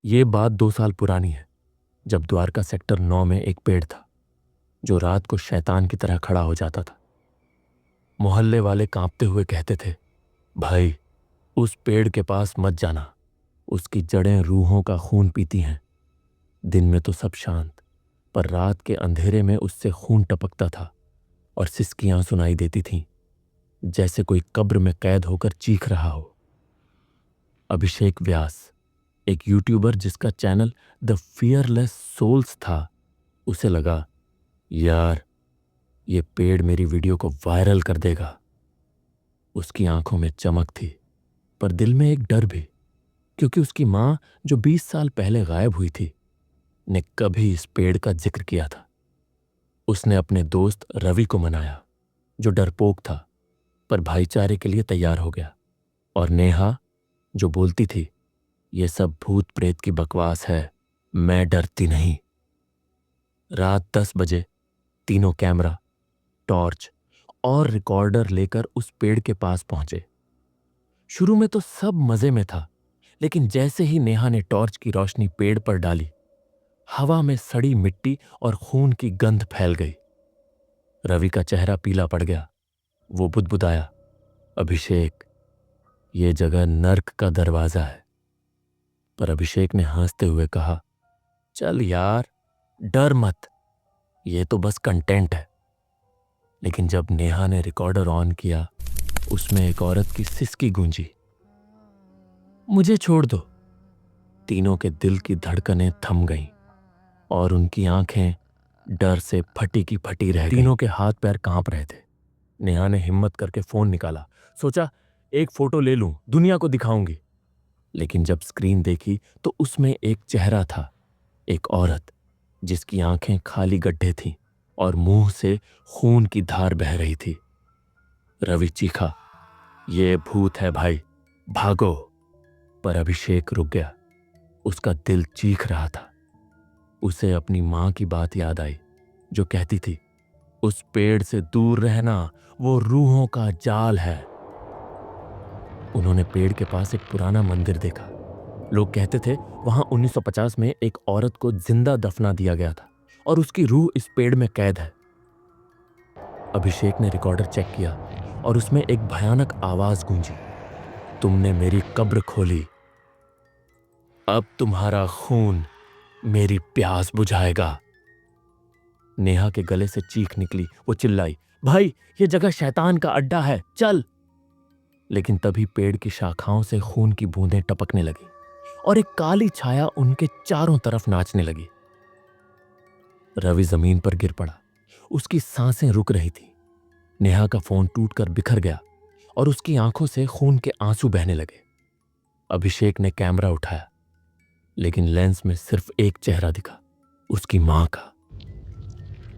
ये बात 2 साल पुरानी है, जब द्वारका सेक्टर 9 में एक पेड़ था जो रात को शैतान की तरह खड़ा हो जाता था। मोहल्ले वाले कांपते हुए कहते थे, भाई उस पेड़ के पास मत जाना, उसकी जड़ें रूहों का खून पीती हैं। दिन में तो सब शांत, पर रात के अंधेरे में उससे खून टपकता था और सिसकियां सुनाई देती थीं, जैसे कोई कब्र में कैद होकर चीख रहा हो। अभिषेक व्यास, एक यूट्यूबर जिसका चैनल द फियरलेस सोल्स था, उसे लगा, यार ये पेड़ मेरी वीडियो को वायरल कर देगा। उसकी आंखों में चमक थी, पर दिल में एक डर भी, क्योंकि उसकी मां, जो 20 साल पहले गायब हुई थी, ने कभी इस पेड़ का जिक्र किया था। उसने अपने दोस्त रवि को मनाया, जो डरपोक था पर भाईचारे के लिए तैयार हो गया, और नेहा, जो बोलती थी, ये सब भूत प्रेत की बकवास है, मैं डरती नहीं। रात 10 बजे तीनों कैमरा, टॉर्च और रिकॉर्डर लेकर उस पेड़ के पास पहुंचे। शुरू में तो सब मजे में था, लेकिन जैसे ही नेहा ने टॉर्च की रोशनी पेड़ पर डाली, हवा में सड़ी मिट्टी और खून की गंध फैल गई। रवि का चेहरा पीला पड़ गया। वो बुदबुदाया, अभिषेक, ये जगह नर्क का दरवाजा है। पर अभिषेक ने हंसते हुए कहा, चल यार, डर मत, ये तो बस कंटेंट है। लेकिन जब नेहा ने रिकॉर्डर ऑन किया, उसमें एक औरत की सिसकी गूंजी, मुझे छोड़ दो। तीनों के दिल की धड़कनें थम गईं और उनकी आंखें डर से फटी की फटी रह गईं। तीनों के हाथ पैर कांप रहे थे। नेहा ने हिम्मत करके फोन निकाला, सोचा एक फोटो ले लूं, दुनिया को दिखाऊंगी। लेकिन जब स्क्रीन देखी तो उसमें एक चेहरा था, एक औरत जिसकी आंखें खाली गड्ढे थीं और मुंह से खून की धार बह रही थी। रवि चीखा, ये भूत है भाई, भागो। पर अभिषेक रुक गया। उसका दिल चीख रहा था। उसे अपनी मां की बात याद आई, जो कहती थी, उस पेड़ से दूर रहना, वो रूहों का जाल है। उन्होंने पेड़ के पास एक पुराना मंदिर देखा। लोग कहते थे वहां 1950 में एक औरत को जिंदा दफना दिया गया था और उसकी रूह इस पेड़ में कैद है। अभिषेक ने रिकॉर्डर चेक किया और उसमें एक भयानक आवाज गूंजी, तुमने मेरी कब्र खोली, अब तुम्हारा खून मेरी प्यास बुझाएगा। नेहा के गले से चीख निकली। वो चिल्लाई, भाई ये जगह शैतान का अड्डा है, चल। लेकिन तभी पेड़ की शाखाओं से खून की बूंदें टपकने लगी और एक काली छाया उनके चारों तरफ नाचने लगी। रवि जमीन पर गिर पड़ा। उसकी सांसें रुक रही थी। नेहा का फोन टूटकर बिखर गया और उसकी आंखों से खून के आंसू बहने लगे। अभिषेक ने कैमरा उठाया, लेकिन लेंस में सिर्फ एक चेहरा दिखा, उसकी मां का।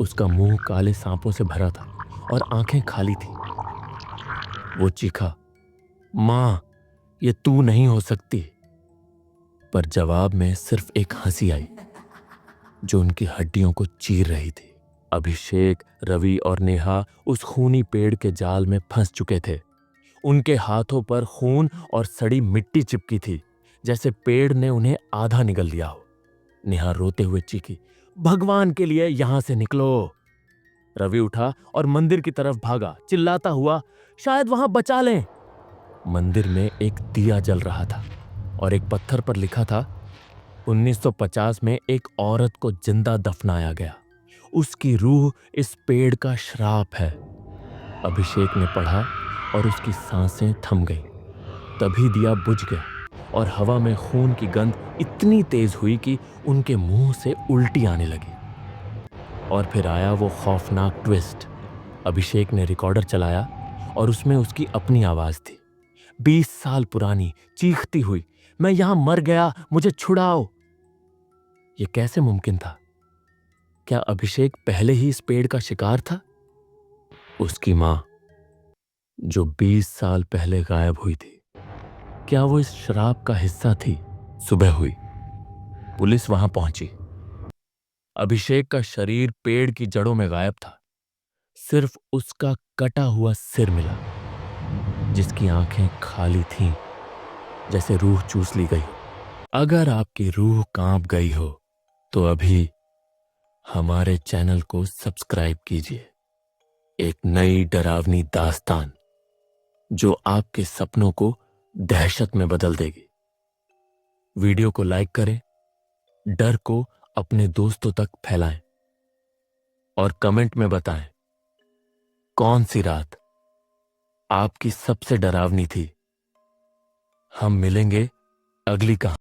उसका मुंह काले सांपों से भरा था और आंखें खाली थी। वो चीखा, मां, ये तू नहीं हो सकती। पर जवाब में सिर्फ एक हंसी आई, जो उनकी हड्डियों को चीर रही थी। अभिषेक, रवि और नेहा उस खूनी पेड़ के जाल में फंस चुके थे। उनके हाथों पर खून और सड़ी मिट्टी चिपकी थी, जैसे पेड़ ने उन्हें आधा निगल लिया हो। नेहा रोते हुए चीखी, भगवान के लिए यहां से निकलो। रवि उठा और मंदिर की तरफ भागा, चिल्लाता हुआ, शायद वहां बचा लें। मंदिर में एक दिया जल रहा था और एक पत्थर पर लिखा था, 1950 में एक औरत को जिंदा दफनाया गया, उसकी रूह इस पेड़ का श्राप है। अभिषेक ने पढ़ा और उसकी सांसें थम गईं। तभी दिया बुझ गया और हवा में खून की गंध इतनी तेज हुई कि उनके मुंह से उल्टी आने लगी। और फिर आया वो खौफनाक ट्विस्ट। अभिषेक ने रिकॉर्डर चलाया और उसमें उसकी अपनी आवाज थी, 20 साल पुरानी, चीखती हुई, मैं यहां मर गया, मुझे छुड़ाओ। यह कैसे मुमकिन था? क्या अभिषेक पहले ही इस पेड़ का शिकार था? उसकी मां, जो 20 साल पहले गायब हुई थी, क्या वो इस शराब का हिस्सा थी? सुबह हुई, पुलिस वहां पहुंची। अभिषेक का शरीर पेड़ की जड़ों में गायब था। सिर्फ उसका कटा हुआ सिर मिला, जिसकी आंखें खाली थीं, जैसे रूह चूस ली गई। अगर आपकी रूह कांप गई हो तो अभी हमारे चैनल को सब्सक्राइब कीजिए। एक नई डरावनी दास्तान जो आपके सपनों को दहशत में बदल देगी। वीडियो को लाइक करें, डर को अपने दोस्तों तक फैलाएं और कमेंट में बताएं कौन सी रात आपकी सबसे डरावनी थी। हम मिलेंगे अगली कहानी।